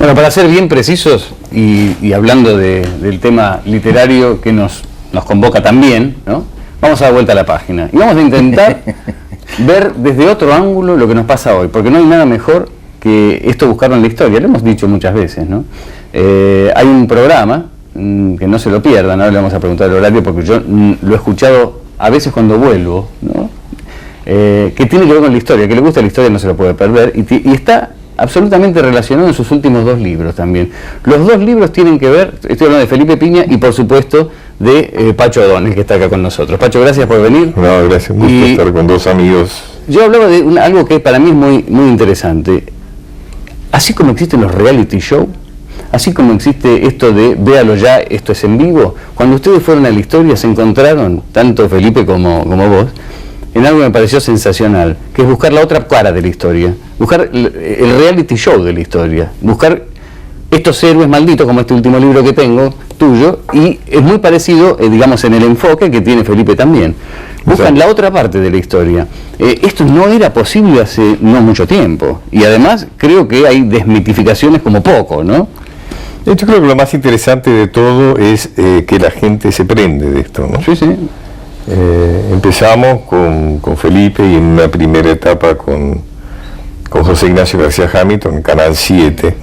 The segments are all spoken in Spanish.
Bueno, para ser bien precisos y hablando del tema literario que nos convoca también, ¿no? Vamos a dar vuelta a la página y vamos a intentar ver desde otro ángulo lo que nos pasa hoy, porque no hay nada mejor que esto buscarlo en la historia, lo hemos dicho muchas veces, ¿no? Hay un programa, que no se lo pierdan, ahora le vamos a preguntar el horario porque yo lo he escuchado a veces cuando vuelvo, ¿no? Que tiene que ver con la historia, que le gusta la historia no se lo puede perder y está absolutamente relacionado en sus últimos 2 libros también. Los 2 libros tienen que ver, estoy hablando de Felipe Piña y por supuesto de Pacho O'Donnell, que está acá con nosotros. Pacho, gracias por venir. No, gracias, un gusto estar con 2 amigos. Yo hablaba de algo que para mí es muy interesante. Así como existen los reality show, así como existe esto de véalo ya, esto es en vivo, cuando ustedes fueron a la historia se encontraron, tanto Felipe como vos, en algo que me pareció sensacional, que es buscar la otra cara de la historia, buscar el reality show de la historia, buscar estos héroes malditos, como este último libro que tengo, tuyo, y es muy parecido, digamos, en el enfoque que tiene Felipe también. Buscan la otra parte de la historia. Esto no era posible hace no mucho tiempo, y además creo que hay desmitificaciones como poco, ¿no? Yo creo que lo más interesante de todo es que la gente se prende de esto, ¿no? Sí, sí. Empezamos con Felipe y en una primera etapa con José Ignacio García Hamilton en Canal 7,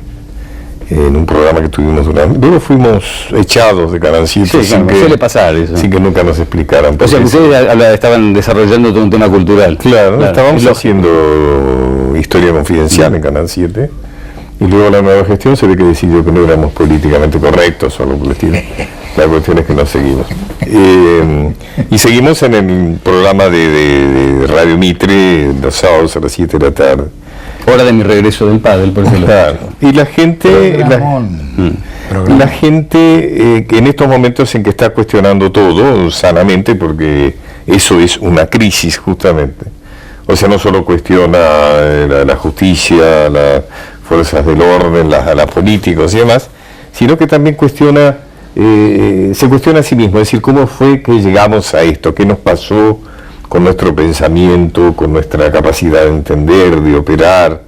en un programa que tuvimos durante... Luego fuimos echados de Canal 7 sí, sin, que, suele pasar eso. Sin que nunca nos explicaran. O sea, ustedes estaban desarrollando todo un tema cultural. Claro. Estábamos haciendo Historia Confidencial en Canal 7. Y luego la nueva gestión se ve que decidió que no éramos políticamente correctos o algo por el estilo. La cuestión es que no seguimos. Y seguimos en el programa de Radio Mitre, los sábados a las 7 de la tarde. Hora de mi regreso del pádel, por ejemplo. Claro. Y la gente, la gente que en estos momentos en que está cuestionando todo sanamente, porque eso es una crisis justamente. O sea, no solo cuestiona la justicia, las fuerzas del orden, la políticos y demás, sino que también cuestiona, se cuestiona a sí mismo, es decir, cómo fue que llegamos a esto, qué nos pasó con nuestro pensamiento, con nuestra capacidad de entender, de operar,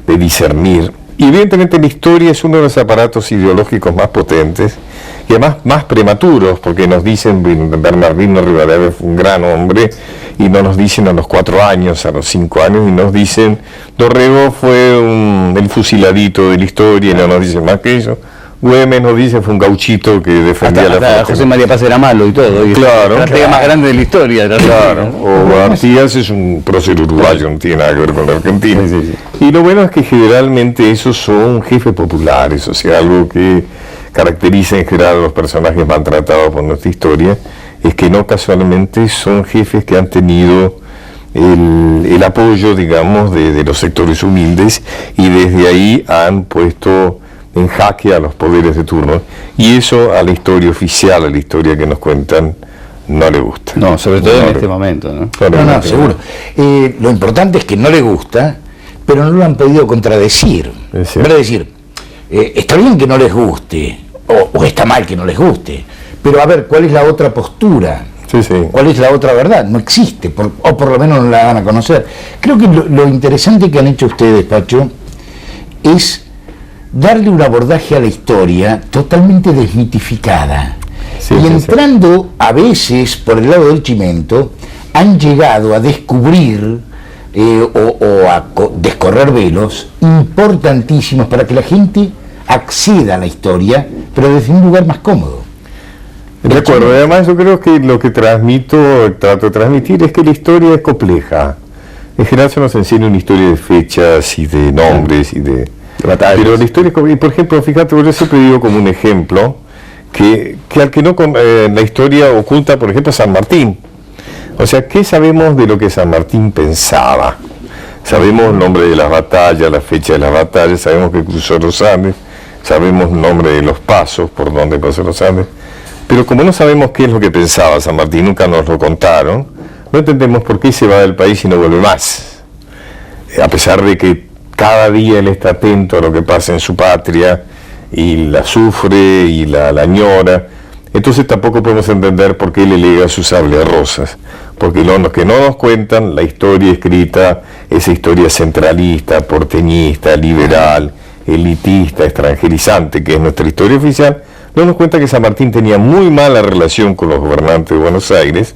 de discernir. Y evidentemente la historia es uno de los aparatos ideológicos más potentes y además más prematuros, porque nos dicen, Bernardino Rivadavia fue un gran hombre, y no nos dicen a los 4 años, a los 5 años, y nos dicen, Dorrego fue el fusiladito de la historia, y no nos dicen más que eso. Güemes nos dice fue un gauchito que defendía hasta José María Paz era malo y todo, y claro, la estrategia más grande de la historia. Claro, o Artigas es un prócer uruguayo, no tiene nada que ver con la Argentina. Sí. Y lo bueno es que generalmente esos son jefes populares, o sea, algo que caracteriza en general a los personajes maltratados por nuestra historia, es que no casualmente son jefes que han tenido el apoyo, digamos, de los sectores humildes, y desde ahí han puesto en jaque a los poderes de turno, y eso a la historia oficial, a la historia que nos cuentan, no le gusta. No, sobre todo en este momento, ¿no? No, seguro. Lo importante es que no le gusta, pero no lo han podido contradecir. Es decir, está bien que no les guste, o está mal que no les guste, pero a ver, ¿cuál es la otra postura? Sí, sí. ¿Cuál es la otra verdad? No existe, o por lo menos no la van a conocer. Creo que lo interesante que han hecho ustedes, Pacho, es darle un abordaje a la historia totalmente desmitificada. Sí, y entrando a veces por el lado del chimento, han llegado a descubrir o a descorrer velos importantísimos para que la gente acceda a la historia, pero desde un lugar más cómodo. De acuerdo, además yo creo que lo que trato de transmitir es que la historia es compleja. En general se nos enseña una historia de fechas y de nombres y de batallas. Pero la historia, por ejemplo, fíjate, yo siempre digo como un ejemplo que al que no la historia oculta, por ejemplo, San Martín. O sea, ¿qué sabemos de lo que San Martín pensaba? Sabemos el nombre de las batallas, la fecha de las batallas, sabemos que cruzó los Andes, sabemos el nombre de los pasos por donde pasó los Andes, pero como no sabemos qué es lo que pensaba San Martín, nunca nos lo contaron, no entendemos por qué se va del país y no vuelve más. A pesar de que cada día él está atento a lo que pasa en su patria y la sufre y la añora, entonces tampoco podemos entender por qué le lega su sable de rosas, porque lo que no nos cuentan, la historia escrita, esa historia centralista, porteñista, liberal, elitista, extranjerizante, que es nuestra historia oficial, no nos cuenta que San Martín tenía muy mala relación con los gobernantes de Buenos Aires,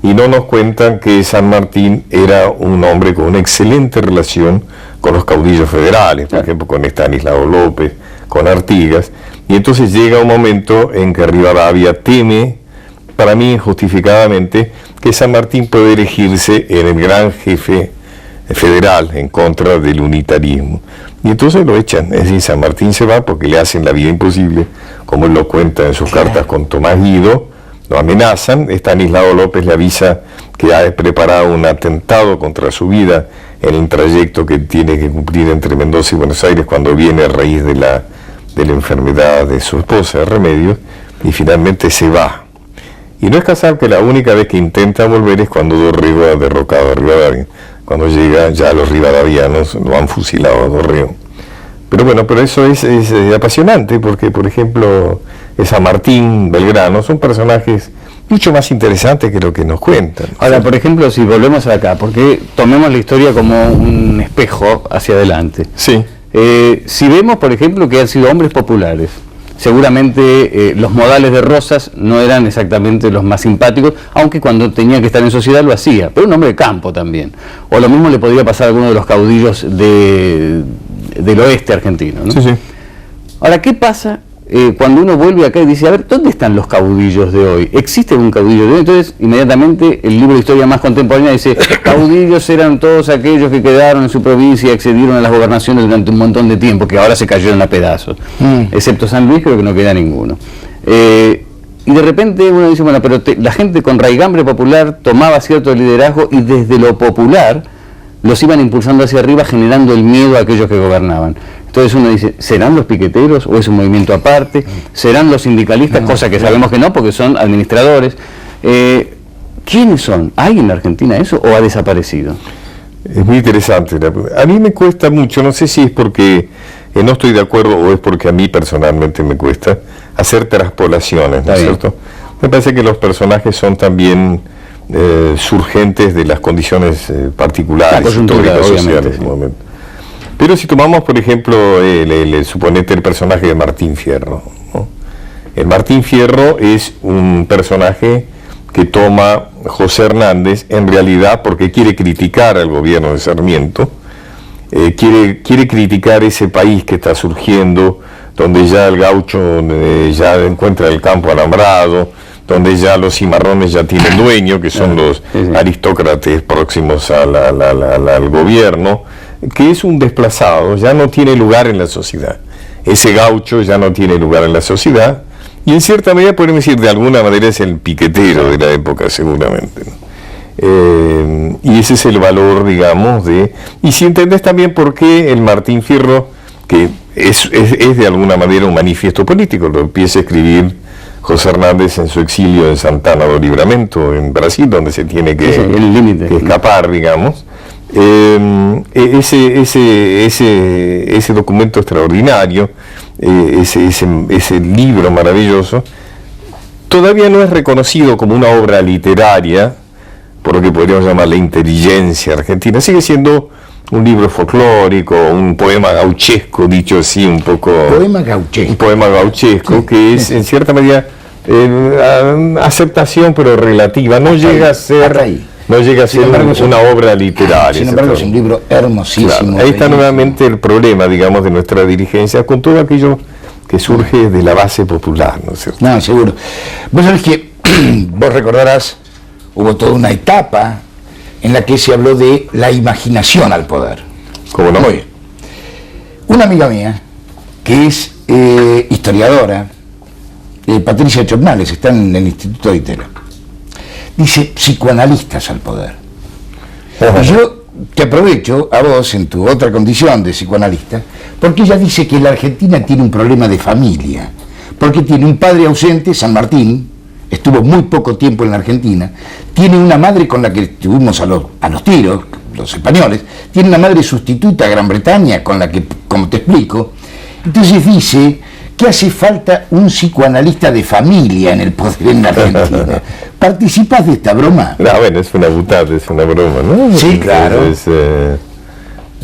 y no nos cuentan que San Martín era un hombre con una excelente relación con los caudillos federales, por ejemplo con Estanislao López, con Artigas, y entonces llega un momento en que Rivadavia teme, para mí injustificadamente, que San Martín puede erigirse en el gran jefe federal en contra del unitarismo. Y entonces lo echan, es decir, San Martín se va porque le hacen la vida imposible, como él lo cuenta en sus cartas con Tomás Guido, lo amenazan, Estanislao López le avisa que ha preparado un atentado contra su vida en el trayecto que tiene que cumplir entre Mendoza y Buenos Aires cuando viene a raíz de la enfermedad de su esposa, Remedios, y finalmente se va. Y no es casual que la única vez que intenta volver es cuando Dorrego ha derrocado a Rivadavia. Cuando llega, ya los rivadavianos lo han fusilado a Dorrego. Pero bueno, pero eso es apasionante, porque por ejemplo San Martín, Belgrano, son personajes mucho más interesantes que lo que nos cuentan. Ahora, por ejemplo, si volvemos acá, porque tomemos la historia como un espejo hacia adelante. Sí. Si vemos, por ejemplo, que han sido hombres populares, seguramente los modales de Rosas no eran exactamente los más simpáticos, aunque cuando tenía que estar en sociedad lo hacía, pero un hombre de campo también. O lo mismo le podría pasar a alguno de los caudillos del oeste argentino, ¿no? Sí, sí. Ahora, ¿qué pasa cuando uno vuelve acá y dice, a ver, ¿dónde están los caudillos de hoy? ¿Existe un caudillo de hoy? Entonces, inmediatamente, el libro de historia más contemporánea dice, caudillos eran todos aquellos que quedaron en su provincia y accedieron a las gobernaciones durante un montón de tiempo, que ahora se cayeron a pedazos. Excepto San Luis, creo que no queda ninguno. Y de repente uno dice, bueno, pero la gente con raigambre popular tomaba cierto liderazgo y desde lo popular los iban impulsando hacia arriba, generando el miedo a aquellos que gobernaban. Entonces uno dice, ¿serán los piqueteros o es un movimiento aparte? ¿Serán los sindicalistas? Cosa que sabemos que no, porque son administradores. ¿Quiénes son? ¿Hay en la Argentina eso o ha desaparecido? Es muy interesante. A mí me cuesta mucho, no sé si es porque no estoy de acuerdo o es porque a mí personalmente me cuesta hacer traspolaciones, ¿no es cierto? Me parece que los personajes son también surgentes de las condiciones particulares, históricas, sociales en el momento. Pero si tomamos, por ejemplo, suponete el personaje de Martín Fierro, ¿no? El Martín Fierro es un personaje que toma José Hernández en realidad porque quiere criticar al gobierno de Sarmiento, quiere criticar ese país que está surgiendo, donde ya el gaucho ya encuentra el campo alambrado, donde ya los cimarrones ya tienen dueño, que son los aristócratas próximos al gobierno, que es un desplazado, ya no tiene lugar en la sociedad. Ese gaucho ya no tiene lugar en la sociedad, y en cierta medida podemos decir, de alguna manera es el piquetero de la época seguramente, ¿no? Y ese es el valor, digamos, y si entendés también por qué el Martín Fierro, que es de alguna manera un manifiesto político, lo empieza a escribir José Hernández en su exilio en Santana do Livramento, en Brasil, donde se tiene que escapar, digamos. Ese documento extraordinario, ese libro maravilloso, todavía no es reconocido como una obra literaria, por lo que podríamos llamar la inteligencia argentina. Sigue siendo un libro folclórico, un poema gauchesco, dicho así, un poco... Poema gauchesco. Un poema gauchesco, que es en cierta medida aceptación, pero relativa. No llega a ser... No llega a ser una obra literaria. Sin embargo, es un libro hermosísimo. Claro, ahí está nuevamente el problema, digamos, de nuestra dirigencia, con todo aquello que surge de la base popular, ¿no es cierto? No, seguro. Vos sabés que, vos recordarás, hubo toda una etapa en la que se habló de la imaginación al poder. ¿Cómo no? Muy bien. Una amiga mía, que es historiadora, Patricia Chornales, está en el Instituto de Itela, dice psicoanalistas al poder. Y yo te aprovecho a vos en tu otra condición de psicoanalista, porque ella dice que la Argentina tiene un problema de familia, porque tiene un padre ausente, San Martín, estuvo muy poco tiempo en la Argentina, tiene una madre con la que estuvimos a los tiros, los españoles, tiene una madre sustituta a Gran Bretaña, con la que, como te explico, entonces dice que hace falta un psicoanalista de familia en el poder en la Argentina. ¿Participás de esta broma? No, bueno, es una broma, ¿no? Sí, claro.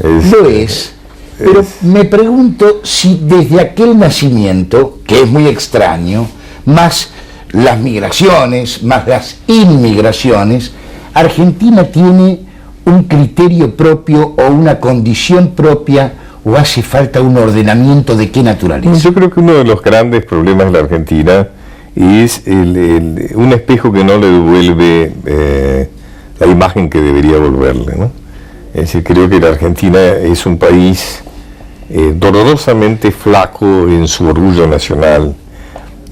Lo es, Pero me pregunto si desde aquel nacimiento, que es muy extraño, más las migraciones, más las inmigraciones, Argentina tiene un criterio propio o una condición propia, o hace falta un ordenamiento de qué naturaleza. Yo creo que uno de los grandes problemas de la Argentina es un espejo que no le devuelve la imagen que debería devolverle, ¿no? Es decir, creo que la Argentina es un país dolorosamente flaco en su orgullo nacional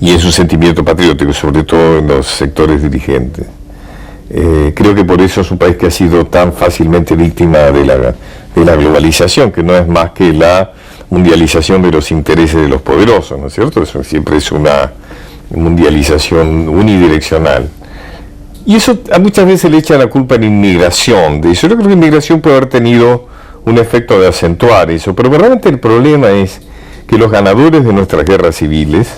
y en su sentimiento patriótico, sobre todo en los sectores dirigentes. Creo que por eso es un país que ha sido tan fácilmente víctima de la globalización, que no es más que la mundialización de los intereses de los poderosos, ¿no es cierto? Eso siempre es una mundialización unidireccional. Y eso muchas veces le echa la culpa a la inmigración. De eso yo creo que la inmigración puede haber tenido un efecto de acentuar eso, pero realmente el problema es que los ganadores de nuestras guerras civiles,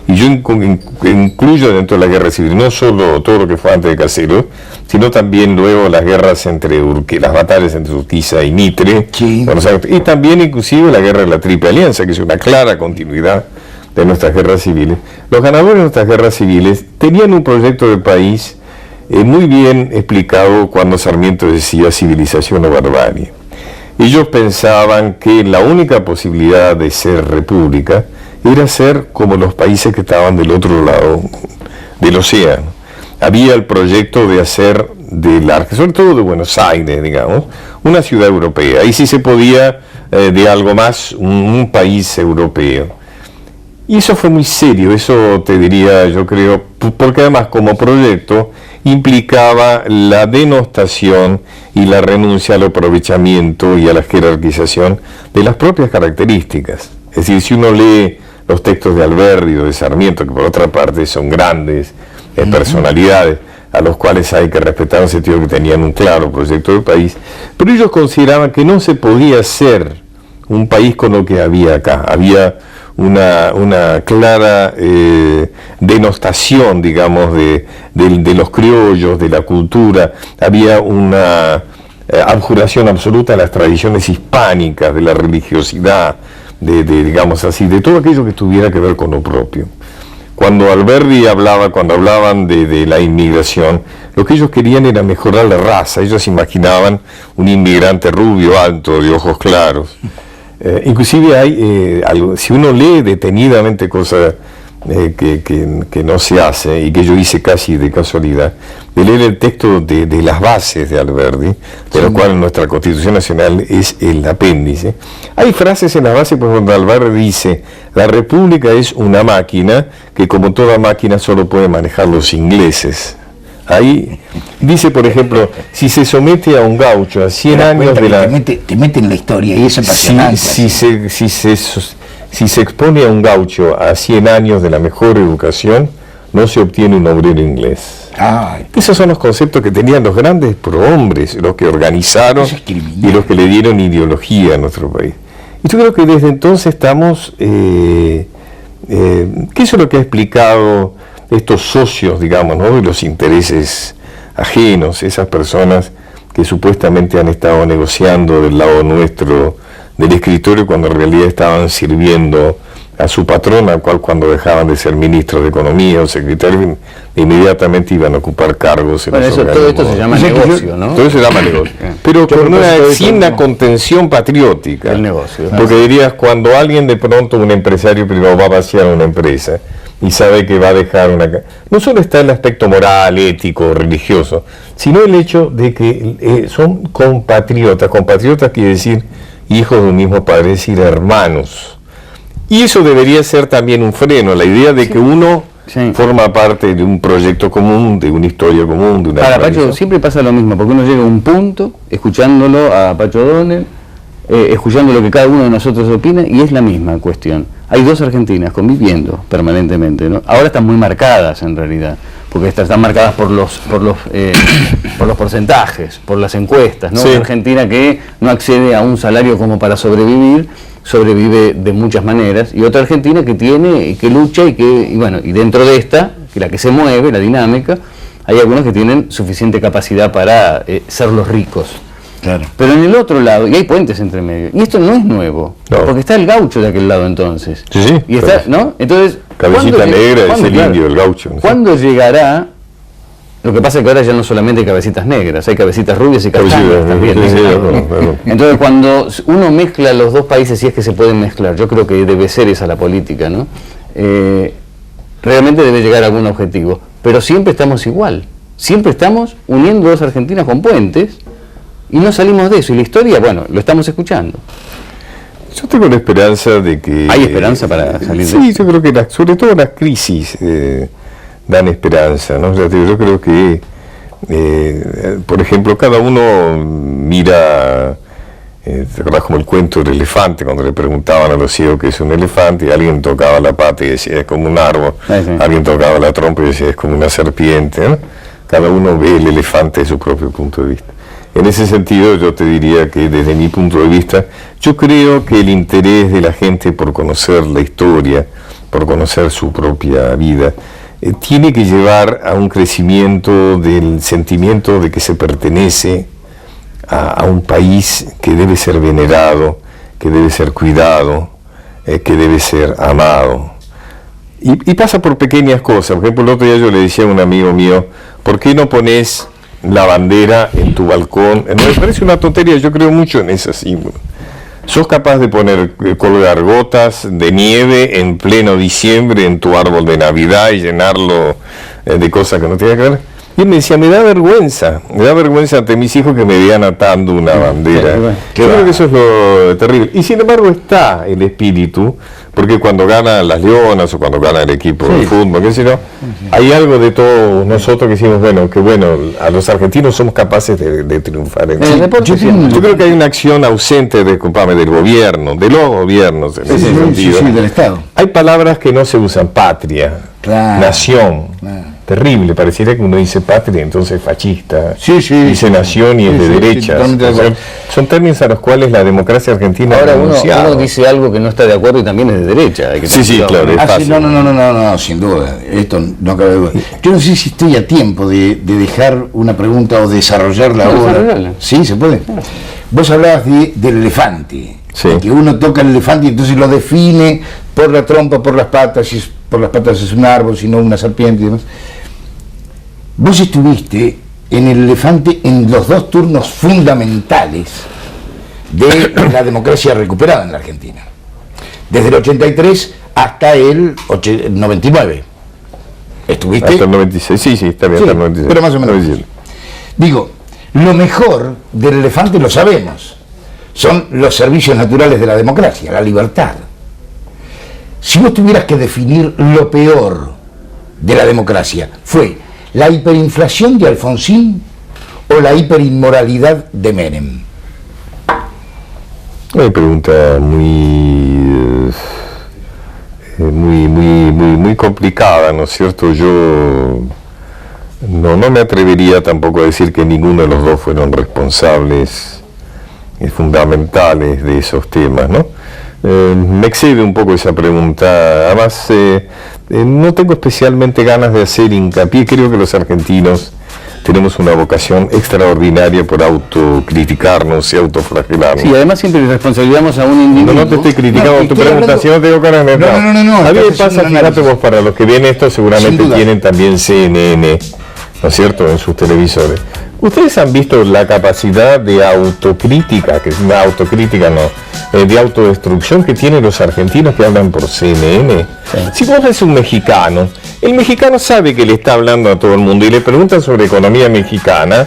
y yo incluyo dentro de la guerra civil no solo todo lo que fue antes de Caseros, sino también luego las guerras las batallas entre Urquiza y Mitre, sí. Y también inclusive la guerra de la Triple Alianza, que es una clara continuidad de nuestras guerras civiles. Los ganadores de nuestras guerras civiles tenían un proyecto de país muy bien explicado cuando Sarmiento decía civilización o barbarie. Ellos pensaban que la única posibilidad de ser república era ser como los países que estaban del otro lado del océano. Había el proyecto de hacer sobre todo de Buenos Aires, digamos, una ciudad europea. Ahí sí se podía, de algo más, un país europeo. Y eso fue muy serio, eso te diría, yo creo, porque además como proyecto implicaba la denostación y la renuncia al aprovechamiento y a la jerarquización de las propias características. Es decir, si uno lee los textos de Alberdi o de Sarmiento, que por otra parte son grandes personalidades, a los cuales hay que respetar en el sentido que tenían un claro proyecto de país, pero ellos consideraban que no se podía ser un país con lo que había acá. Había una clara denostación, digamos, de los criollos, de la cultura. Había una abjuración absoluta de las tradiciones hispánicas, de la religiosidad, digamos así, de todo aquello que tuviera que ver con lo propio. Cuando hablaban de la inmigración, lo que ellos querían era mejorar la raza. Ellos imaginaban un inmigrante rubio, alto, de ojos claros. Inclusive hay si uno lee detenidamente cosas que no se hace y que yo hice casi de casualidad, de leer el texto de las bases de Alberdi, de lo cual nuestra Constitución Nacional es el apéndice. Hay frases en las bases por donde Alberdi dice: la República es una máquina que, como toda máquina, solo puede manejar los ingleses. Ahí dice, por ejemplo, si se somete a un gaucho a 100 años de la... Te mete en la historia y es apasionante. Si se expone a un gaucho a 100 años de la mejor educación, no se obtiene un obrero inglés. Ay, esos son los conceptos que tenían los grandes prohombres, los que organizaron y los que le dieron ideología a nuestro país. Y yo creo que desde entonces estamos... ¿qué es lo que ha explicado estos socios, digamos, ¿no?, de los intereses ajenos, esas personas que supuestamente han estado negociando del lado nuestro del escritorio cuando en realidad estaban sirviendo a su patrón, al cual cuando dejaban de ser ministros de Economía o secretarios inmediatamente iban a ocupar cargos en bueno, los todo esto se llama negocio, ¿no? Todo se llama negocio. Pero sin la contención patriótica. El negocio. Porque dirías, cuando alguien de pronto, un empresario privado, va a vaciar una empresa y sabe que va a dejar no solo está el aspecto moral, ético, religioso, sino el hecho de que son compatriotas. Compatriotas quiere decir hijos de un mismo padre, es decir, hermanos. Y eso debería ser también un freno, la idea de que uno forma parte de un proyecto común, de una historia común, de una... Para Pacho siempre pasa lo mismo, porque uno llega a un punto, escuchándolo a Pacho O'Donnell, escuchando lo que cada uno de nosotros opina, y es la misma cuestión. Hay dos Argentinas conviviendo permanentemente, ¿no? Ahora están muy marcadas en realidad, porque están marcadas por los porcentajes, por las encuestas, ¿no? Sí. Una Argentina que no accede a un salario como para sobrevivir, sobrevive de muchas maneras, y otra Argentina que tiene, y que lucha, y dentro de esta, que la que se mueve, la dinámica, hay algunos que tienen suficiente capacidad para ser los ricos. Claro. Pero en el otro lado, y hay puentes entre medio, y esto no es nuevo, No. porque está el gaucho de aquel lado entonces. Sí, sí, Y está, claro. ¿no? Entonces, Cabecita ¿cuándo negra es ¿cuándo, el indio, el gaucho. ¿no? ¿Cuándo llegará? Lo que pasa es que ahora ya no solamente hay cabecitas negras, hay cabecitas rubias y castañas Cabecitas, también. sí, sí, ¿no? claro. Entonces, cuando uno mezcla los dos países, si es que se pueden mezclar, yo creo que debe ser esa la política, ¿no? Realmente debe llegar a algún objetivo, pero siempre estamos igual, siempre estamos uniendo dos Argentinas con puentes y no salimos de eso, y la historia, bueno, lo estamos escuchando. Yo tengo la esperanza de que... ¿Hay esperanza para salir de Sí, eso? yo creo que sobre todo las crisis dan esperanza, ¿no? Yo creo que, por ejemplo, cada uno mira... ¿te acordás como el cuento del elefante? Cuando le preguntaban a los ciegos qué es un elefante, y alguien tocaba la pata y decía es como un árbol, Sí. alguien tocaba la trompa y decía es como una serpiente, ¿no? Cada uno ve el elefante de su propio punto de vista. En ese sentido, yo te diría que desde mi punto de vista, yo creo que el interés de la gente por conocer la historia, por conocer su propia vida, tiene que llevar a un crecimiento del sentimiento de que se pertenece a un país que debe ser venerado, que debe ser cuidado, que debe ser amado. Y pasa por pequeñas cosas. Por ejemplo, el otro día yo le decía a un amigo mío, ¿por qué no pones la bandera en tu balcón? Me parece una tontería, yo creo mucho en ese símbolo. ¿Sos capaz de colgar gotas de nieve en pleno diciembre en tu árbol de Navidad y llenarlo de cosas que no tienen que ver? Y él me decía, me da vergüenza ante mis hijos que me vean atando una bandera. Yo creo que eso es lo terrible. Y sin embargo está el espíritu, porque cuando ganan las Leonas o cuando gana el equipo de fútbol, qué sé yo, hay algo de todos nosotros que decimos, bueno, a los argentinos somos capaces de triunfar. En el deporte. Yo creo que hay una acción ausente del gobierno, de los gobiernos, en ese sentido. del Estado. Hay palabras que no se usan, patria, nación. Terrible, pareciera que uno dice patria, entonces fascista, dice nación y es de derecha. Son términos a los cuales la democracia argentina ahora ha uno renunciado. dice algo que no está de acuerdo y también es de derecha. Hay que tener cuidado, claro, es fácil. No, sin duda, esto no cabe duda. Yo no sé si estoy a tiempo de dejar una pregunta o desarrollarla ahora. Desarrollarla. Sí, se puede. Vos hablabas del elefante, de que uno toca el elefante y entonces lo define por la trompa, por las patas, si por las patas es un árbol, si no una serpiente y demás. Vos estuviste en el elefante en los dos turnos fundamentales de la democracia recuperada en la Argentina. Desde el 83 hasta el 99. ¿Estuviste? Hasta el 96, sí, está bien, hasta el 96. Pero más o menos. Digo, lo mejor del elefante lo sabemos. Son los servicios naturales de la democracia, la libertad. Si vos tuvieras que definir lo peor de la democracia, ¿fue la hiperinflación de Alfonsín o la hiperinmoralidad de Menem? Una pregunta muy complicada, ¿no es cierto? Yo no me atrevería tampoco a decir que ninguno de los dos fueron responsables fundamentales de esos temas, ¿no? Me excede un poco esa pregunta. Además, no tengo especialmente ganas de hacer hincapié. Creo que los argentinos tenemos una vocación extraordinaria por autocriticarnos y autoflagelarnos. Sí, además siempre responsabilizamos a un individuo. No te estoy criticando tu pregunta, si no tengo ganas de No. A mí me pasa, fíjate vos, para los que ven esto, seguramente tienen también CNN, ¿no es cierto?, en sus televisores. ¿Ustedes han visto la capacidad de autocrítica, que es una autocrítica de autodestrucción que tienen los argentinos que hablan por CNN? Sí. Si vos ves un mexicano, el mexicano sabe que le está hablando a todo el mundo y le preguntan sobre economía mexicana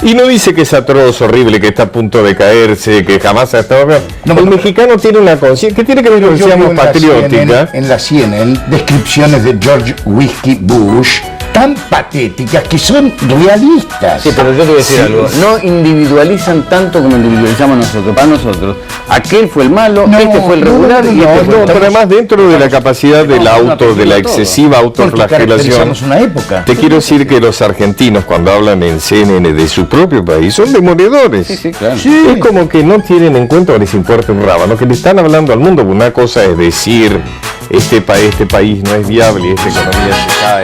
y no dice que es atroz, horrible, que está a punto de caerse, que jamás ha estado... el mexicano tiene una conciencia que tiene que ver con decíamos patriótica. En la CNN, descripciones de George Whiskey Bush tan patéticas que son realistas. Sí, pero yo te voy a decir algo. No individualizan tanto como individualizamos nosotros. Para nosotros, aquel fue el malo, este fue el regular y este fue el... Pero además dentro de la capacidad de la excesiva autoflagelación, una época. Te quiero decir que los argentinos cuando hablan en CNN de su propio país son demoledores. Sí, claro. Es como que no tienen en cuenta o les importa un rábano, que le están hablando al mundo. Una cosa es decir, este país no es viable y esta economía se cae.